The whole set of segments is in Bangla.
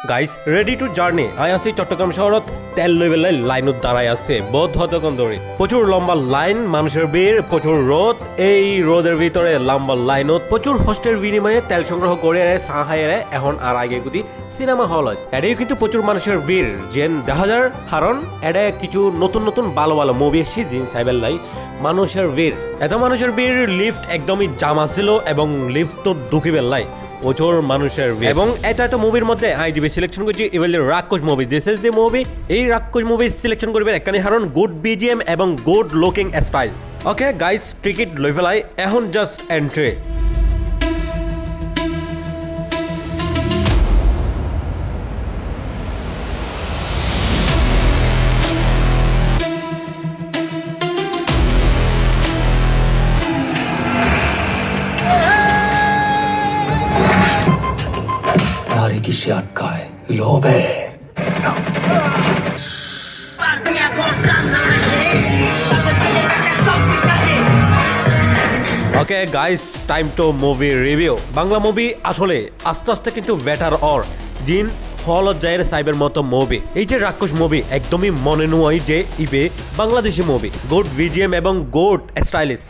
guys ready to journey I আছি চট্টগ্রাম শহরত তেল লেভেলের লাইনত দাঁড়াই আছে বহুত হতক্ষণ ধরে প্রচুর লম্বা লাইন মানুষের ভিড় প্রচুর রোদ এই রোদের ভিতরে লম্বা লাইনত প্রচুর কষ্টের বিনিময়ে তেল সংগ্রহ করে সাহায্যে এখন আর আগে গুদি সিনেমা হল হয় এটাই কিন্তু প্রচুর মানুষের ভিড় যেন দেখা যার কারণ এটা কিছু নতুন নতুন ভালো ভালো মুভি এসেছি জিন সাইবেল লাই মানুষের ভিড় এত মানুষের ভিড় লিফট একদমই জাম ছিল এবং লিফট তো ঢুকিবেল লাই প্রচুর মানুষের এবং এটা তো মুভির মধ্যে আই দিবে সিলেকশন করছি এবার রাক্ষস movie this is the movie এই রাক্ষস মুভি সিলেকশন করবে একখানে কারণ গুড বিজিএম এবং good looking style okay guys ticket লই ফেলাই এখন জাস্ট এন্ট্রি नारी की शियाट का है लोभ है okay guys time to movie review Bangla movie আসলে আস্তে আস্তে কিন্তু বেটার অর জিন হলত জায়ের সাইবের মতো মুভি এই যে রাক্ষস মুভি একদমই মনে নয় যে ইবে বাংলাদেশি মুভি গুড ভিজিএম এবং good stylish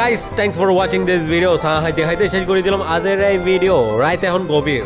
guys thanks for watching this video সাহায্যে শেষ করে দিলাম আজের এই ভিডিও রাইট এখন গভীর